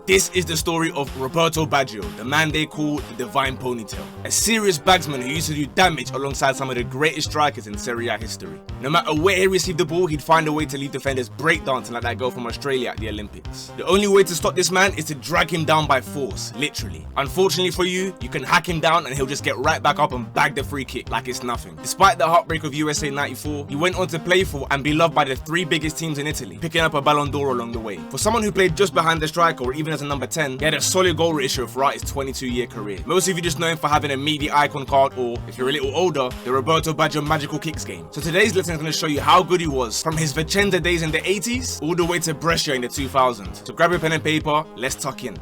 This is the story of Roberto Baggio, the man they call the Divine Ponytail. A serious bagsman who used to do damage alongside some of the greatest strikers in Serie A history. No matter where he received the ball, he'd find a way to leave defenders breakdancing like that girl from Australia at the Olympics. The only way to stop this man is to drag him down by force, literally. Unfortunately for you, you can hack him down and he'll just get right back up and bag the free kick like it's nothing. Despite the heartbreak of USA '94, he went on to play for and be loved by the three biggest teams in Italy, picking up a Ballon d'Or along the way. For someone who played just behind the striker or even as a number 10, he had a solid goal ratio throughout his 22-year career. Most of you just know him for having a media icon card or, if you're a little older, the Roberto Baggio magical kicks game. So today's lesson is going to show you how good he was from his Vicenza days in the 80s all the way to Brescia in the 2000s. So grab your pen and paper, let's tuck in.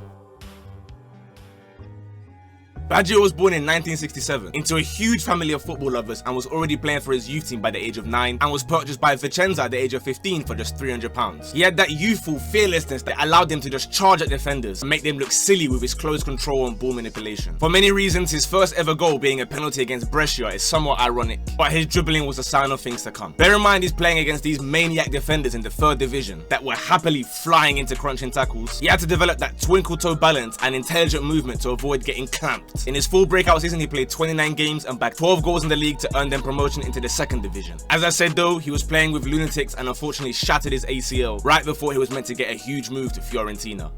Baggio was born in 1967 into a huge family of football lovers and was already playing for his youth team by the age of 9 and was purchased by Vicenza at the age of 15 for just £300. He had that youthful fearlessness that allowed him to just charge at defenders and make them look silly with his close control and ball manipulation. For many reasons, his first ever goal being a penalty against Brescia is somewhat ironic, but his dribbling was a sign of things to come. Bear in mind he's playing against these maniac defenders in the 3rd division that were happily flying into crunching tackles. He had to develop that twinkle toe balance and intelligent movement to avoid getting clamped. In his full breakout season, he played 29 games and bagged 12 goals in the league to earn them promotion into the 2nd division. As I said though, he was playing with lunatics and unfortunately shattered his ACL right before he was meant to get a huge move to Fiorentina.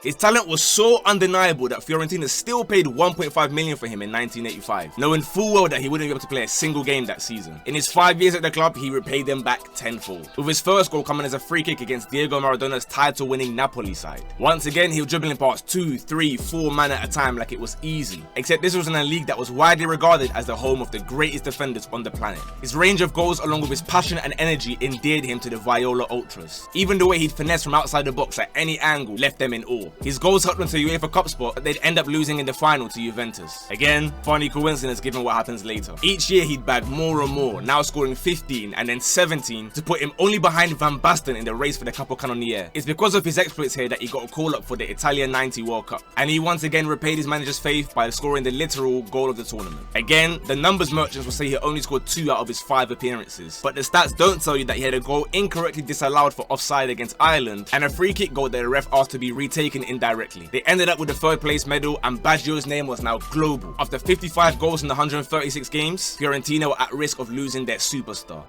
His talent was so undeniable that Fiorentina still paid $1.5 million for him in 1985, knowing full well that he wouldn't be able to play a single game that season. In his 5 years at the club, he repaid them back tenfold, with his first goal coming as a free kick against Diego Maradona's title-winning Napoli side. Once again, he was dribbling past 2, 3, 4 men at a time like it was easy, except this was in a league that was widely regarded as the home of the greatest defenders on the planet. His range of goals along with his passion and energy endeared him to the Viola Ultras. Even the way he'd finesse from outside the box at any angle left them in awe. His goals helped them to UEFA Cup spot, but they'd end up losing in the final to Juventus. Again, funny coincidence given what happens later. Each year he'd bag more and more, now scoring 15 and then 17 to put him only behind Van Basten in the race for the Capocannoniere. It's because of his exploits here that he got a call up for the Italia '90 World Cup, and he once again repaid his manager's faith by scoring the literal goal of the tournament. Again, the numbers merchants will say he only scored 2 out of his 5 appearances, but the stats don't tell you that he had a goal incorrectly disallowed for offside against Ireland and a free kick goal that the ref asked to be retaken indirectly. They ended up with the 3rd place medal and Baggio's name was now global. After 55 goals in 136 games, Fiorentina were at risk of losing their superstar.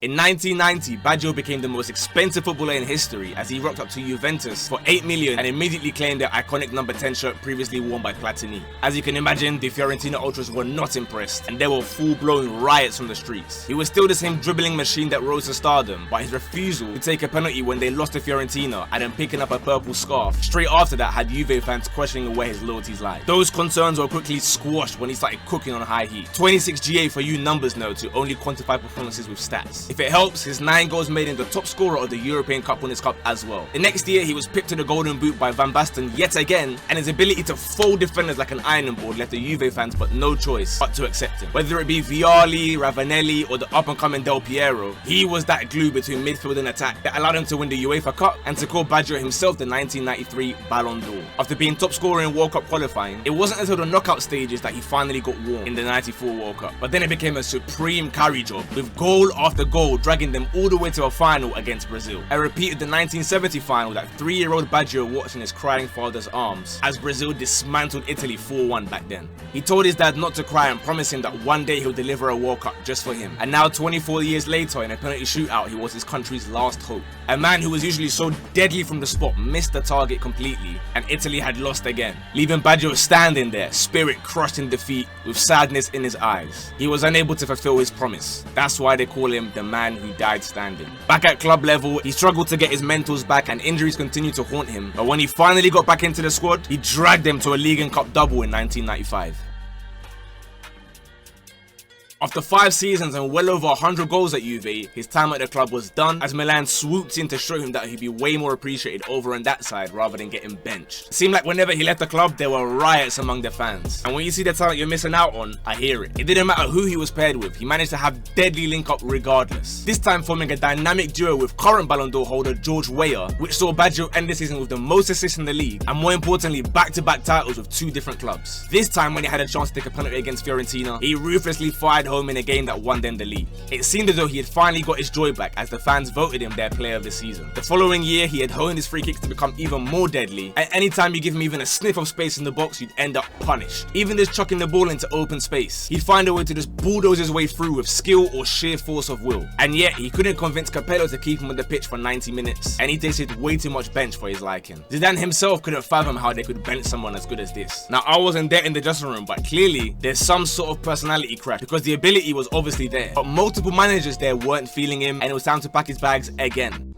In 1990, Baggio became the most expensive footballer in history as he rocked up to Juventus for $8 million and immediately claimed the iconic number 10 shirt previously worn by Platini. As you can imagine, the Fiorentina Ultras were not impressed and there were full-blown riots from the streets. He was still the same dribbling machine that rose to stardom, but his refusal to take a penalty when they lost to Fiorentina and then picking up a purple scarf straight after that had Juve fans questioning where his loyalties lie. Those concerns were quickly squashed when he started cooking on high heat. 26 GA for you numbers nerds who only quantify performances with stats. If it helps, his 9 goals made him the top scorer of the European Cup Winners' Cup as well. The next year, he was pipped to the Golden Boot by Van Basten yet again, and his ability to fold defenders like an ironing board left the Juve fans but no choice but to accept him. Whether it be Vialli, Ravanelli, or the up-and-coming Del Piero, he was that glue between midfield and attack that allowed him to win the UEFA Cup and to call Baggio himself the 1993 Ballon d'Or. After being top scorer in World Cup qualifying, it wasn't until the knockout stages that he finally got warm in the '94 World Cup, but then it became a supreme carry job, with goal after goal dragging them all the way to a final against Brazil. A repeat of the 1970 final that 3-year-old Baggio watched in his crying father's arms as Brazil dismantled Italy 4-1 back then. He told his dad not to cry and promised him that one day he'll deliver a World Cup just for him. And now 24 years later in a penalty shootout, he was his country's last hope. A man who was usually so deadly from the spot missed the target completely and Italy had lost again, leaving Baggio standing there, spirit crushed in defeat with sadness in his eyes. He was unable to fulfill his promise. That's why they call him the man who died standing. Back at club level, he struggled to get his mentals back and injuries continued to haunt him, but when he finally got back into the squad, he dragged them to a League and Cup double in 1995. After 5 seasons and well over 100 goals at Juve, his time at the club was done as Milan swooped in to show him that he'd be way more appreciated over on that side rather than getting benched. It seemed like whenever he left the club, there were riots among the fans. And when you see the talent you're missing out on, I hear it. It didn't matter who he was paired with, he managed to have deadly link-up regardless. This time forming a dynamic duo with current Ballon d'Or holder George Weah, which saw Baggio end the season with the most assists in the league, and more importantly, back-to-back titles with 2 different clubs. This time when he had a chance to take a penalty against Fiorentina, he ruthlessly fired at home in a game that won them the league. It seemed as though he had finally got his joy back as the fans voted him their player of the season. The following year, he had honed his free kicks to become even more deadly, and anytime you give him even a sniff of space in the box, you'd end up punished. Even just chucking the ball into open space, he'd find a way to just bulldoze his way through with skill or sheer force of will. And yet, he couldn't convince Capello to keep him on the pitch for 90 minutes, and he tasted way too much bench for his liking. Zidane himself couldn't fathom how they could bench someone as good as this. Now, I wasn't there in the dressing room, but clearly, there's some sort of personality crash because the ability was obviously there, but multiple managers there weren't feeling him, and it was time to pack his bags again.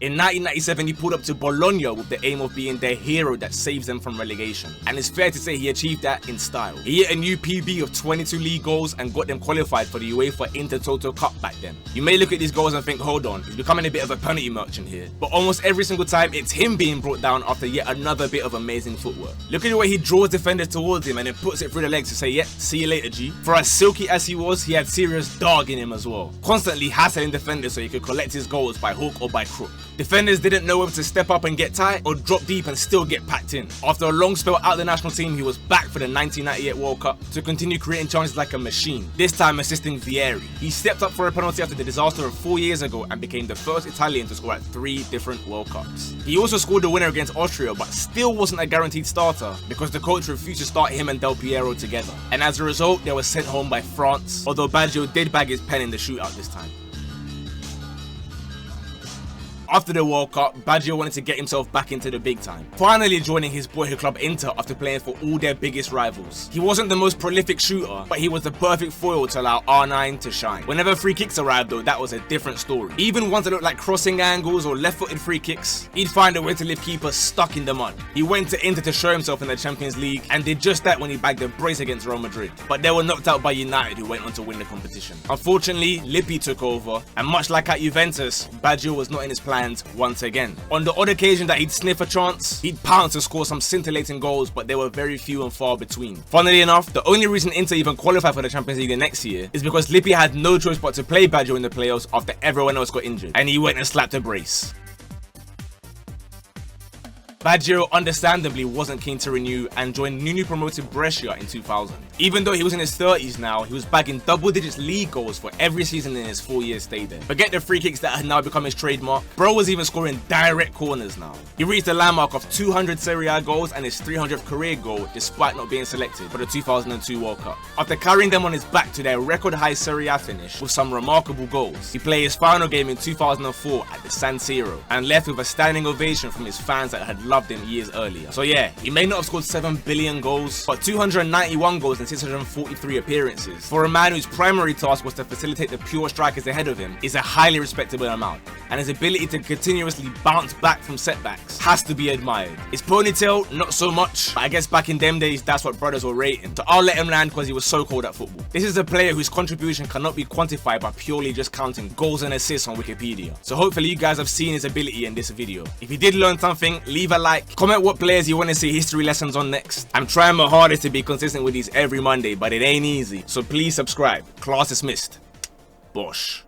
In 1997, he pulled up to Bologna with the aim of being their hero that saves them from relegation. And it's fair to say he achieved that in style. He hit a new PB of 22 league goals and got them qualified for the UEFA Intertoto Cup back then. You may look at these goals and think, hold on, he's becoming a bit of a penalty merchant here. But almost every single time, it's him being brought down after yet another bit of amazing footwork. Look at the way he draws defenders towards him and then puts it through the legs to say, yeah, see you later, G. For as silky as he was, he had serious dog in him as well. Constantly hassling defenders so he could collect his goals by hook or by crook. Defenders didn't know whether to step up and get tight or drop deep and still get packed in. After a long spell out of the national team, he was back for the 1998 World Cup to continue creating chances like a machine, this time assisting Vieri. He stepped up for a penalty after the disaster of 4 years ago and became the first Italian to score at 3 different World Cups. He also scored the winner against Austria, but still wasn't a guaranteed starter because the coach refused to start him and Del Piero together. And as a result, they were sent home by France, although Baggio did bag his pen in the shootout this time. After the World Cup, Baggio wanted to get himself back into the big time, finally joining his boyhood club Inter after playing for all their biggest rivals. He wasn't the most prolific shooter, but he was the perfect foil to allow R9 to shine. Whenever free kicks arrived though, that was a different story. Even ones that looked like crossing angles or left-footed free kicks, he'd find a way to leave keepers stuck in the mud. He went to Inter to show himself in the Champions League and did just that when he bagged a brace against Real Madrid, but they were knocked out by United, who went on to win the competition. Unfortunately, Lippi took over, and much like at Juventus, Baggio was not in his plans once again. On the odd occasion that he'd sniff a chance, he'd pounce to score some scintillating goals, but they were very few and far between. Funnily enough, the only reason Inter even qualified for the Champions League the next year is because Lippi had no choice but to play Baggio in the playoffs after everyone else got injured, and he went and slapped a brace. Baggio understandably wasn't keen to renew and joined newly promoted Brescia in 2000. Even though he was in his 30s now, he was bagging double-digit league goals for every season in his 4-year stay there. Forget the free kicks that had now become his trademark, bro was even scoring direct corners now. He reached the landmark of 200 Serie A goals and his 300th career goal despite not being selected for the 2002 World Cup. After carrying them on his back to their record-high Serie A finish with some remarkable goals, he played his final game in 2004 at the San Siro and left with a standing ovation from his fans that had loved him years earlier. So yeah, he may not have scored 7 billion goals, but 291 goals in 643 appearances for a man whose primary task was to facilitate the pure strikers ahead of him is a highly respectable amount, and his ability to continuously bounce back from setbacks has to be admired. His ponytail, not so much, but I guess back in them days that's what brothers were rating, so I'll let him land because he was so cold at football. This is a player whose contribution cannot be quantified by purely just counting goals and assists on Wikipedia, so hopefully you guys have seen his ability in this video. If you did learn something, leave a like, comment what players you want to see history lessons on next. I'm trying my hardest to be consistent with these every Monday, but it ain't easy, so please subscribe. Class dismissed. Bosh.